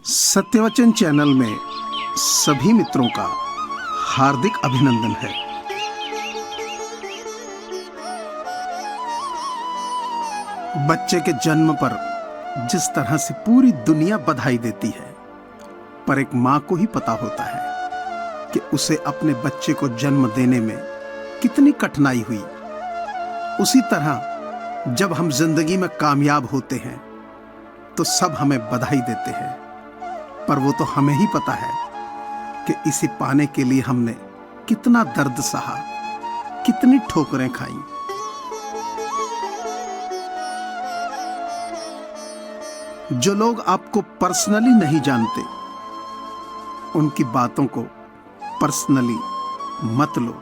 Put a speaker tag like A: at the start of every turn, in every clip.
A: सत्यवचन channel में सभी मित्रों का हार्दिक अभिनंदन है। बच्चे के जन्म पर जिस तरह से पूरी दुनिया बधाई देती है, पर एक माँ को ही पता होता है कि उसे अपने बच्चे को जन्म देने में कितनी कठिनाई हुई। उसी तरह जब हम जिंदगी में कामयाब होते हैं तो सब हमें बधाई देते हैं, पर वो तो हमें ही पता है कि इसे पाने के लिए हमने कितना दर्द सहा, कितनी ठोकरें खाई। जो लोग आपको पर्सनली नहीं जानते, उनकी बातों को पर्सनली मत लो।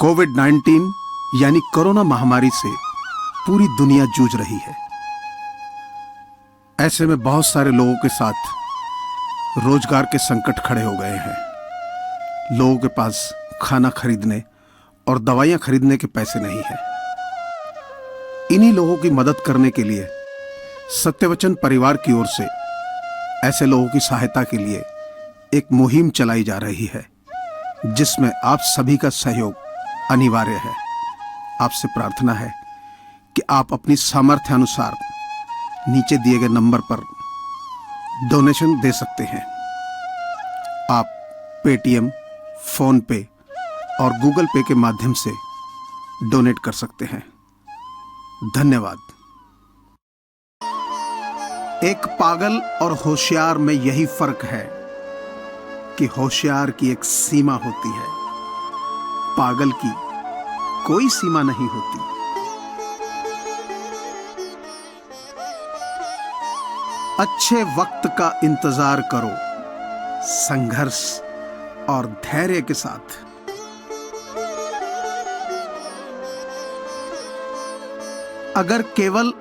A: कोविड-19 यानी कोरोना महामारी से पूरी दुनिया जूझ रही है। ऐसे में बहुत सारे लोगों के साथ रोजगार के संकट खड़े हो गए हैं। लोगों के पास खाना खरीदने और दवाइयां खरीदने के पैसे नहीं हैं। इन्हीं लोगों की मदद करने के लिए सत्यवचन परिवार की ओर से ऐसे लोगों की सहायता के लिए एक मुहिम चलाई जा रही है, जिसमें आप सभी का सहयोग अनिवार्य है। आपसे प्रार्थना है कि आप अपनी सामर्थ्य अनुसार नीचे दिए गए नंबर पर डोनेशन दे सकते हैं। आप पेटीएम, फोन पे और गूगल पे के माध्यम से डोनेट कर सकते हैं। धन्यवाद। एक पागल और होशियार में यही फर्क है कि होशियार की एक सीमा होती है, पागल की कोई सीमा नहीं होती। अच्छे वक्त का इंतजार करो, संघर्ष और धैर्य के साथ। अगर केवल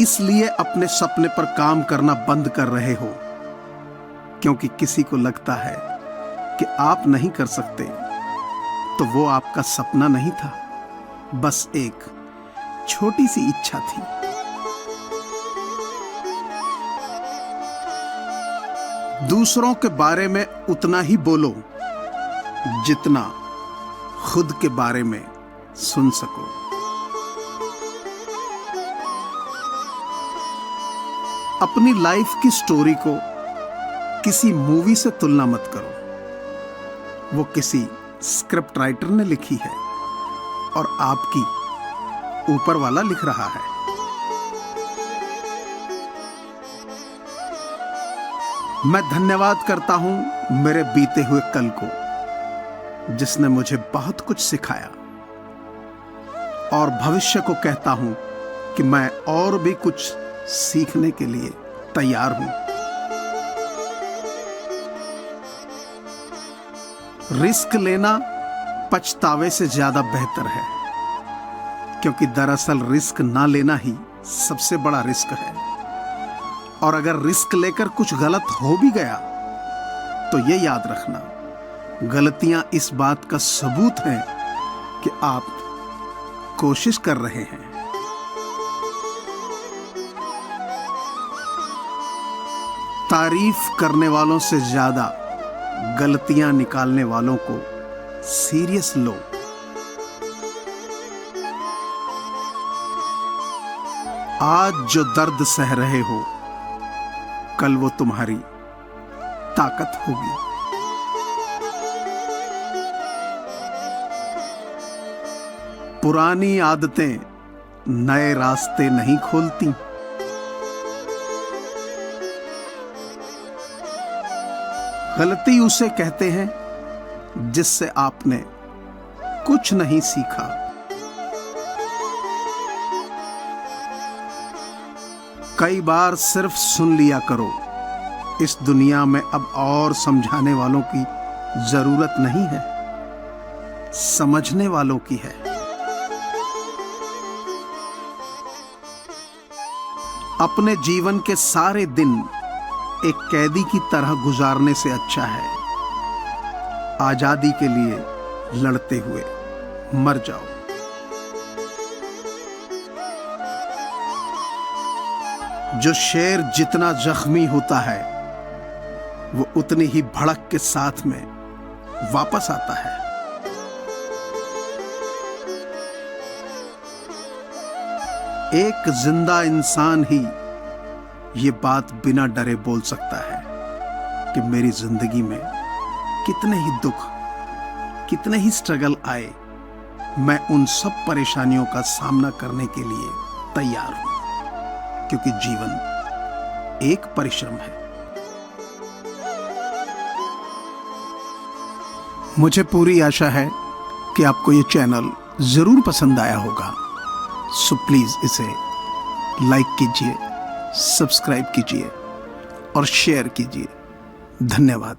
A: इसलिए अपने सपने पर काम करना बंद कर रहे हो क्योंकि किसी को लगता है कि आप नहीं कर सकते, तो वो आपका सपना नहीं था, बस एक छोटी सी इच्छा थी। दूसरों के बारे में उतना ही बोलो जितना खुद के बारे में सुन सको। अपनी लाइफ की स्टोरी को किसी मूवी से तुलना मत करो। वो किसी स्क्रिप्ट राइटर ने लिखी है और आपकी ऊपर वाला लिख रहा है। मैं धन्यवाद करता हूं मेरे बीते हुए कल को, जिसने मुझे बहुत कुछ सिखाया, और भविष्य को कहता हूं कि मैं और भी कुछ सीखने के लिए तैयार हूं। रिस्क लेना पछतावे से ज्यादा बेहतर है, क्योंकि दरअसल रिस्क ना लेना ही सबसे बड़ा रिस्क है। और अगर रिस्क लेकर कुछ गलत हो भी गया तो ये याद रखना, गलतियां इस बात का सबूत है कि आप कोशिश कर रहे हैं। तारीफ करने वालों से ज्यादा गलतियां निकालने वालों को सीरियस लो। आज जो दर्द सह रहे हो, कल वो तुम्हारी ताकत होगी। पुरानी आदतें नए रास्ते नहीं खोलती। गलती उसे कहते हैं जिससे आपने कुछ नहीं सीखा। कई बार सिर्फ सुन लिया करो। इस दुनिया में अब और समझाने वालों की जरूरत नहीं है, समझने वालों की है। अपने जीवन के सारे दिन एक कैदी की तरह गुजारने से अच्छा है आजादी के लिए लड़ते हुए मर जाओ। जो शेर जितना जख्मी होता है वो उतनी ही भड़क के साथ में वापस आता है। एक जिंदा इंसान ही ये बात बिना डरे बोल सकता है कि मेरी जिंदगी में कितने ही दुख, कितने ही स्ट्रगल आए, मैं उन सब परेशानियों का सामना करने के लिए तैयार हूं, क्योंकि जीवन एक परिश्रम है। मुझे पूरी आशा है कि आपको ये चैनल जरूर पसंद आया होगा। सो प्लीज इसे लाइक कीजिए, सब्सक्राइब कीजिए और शेयर कीजिए। धन्यवाद।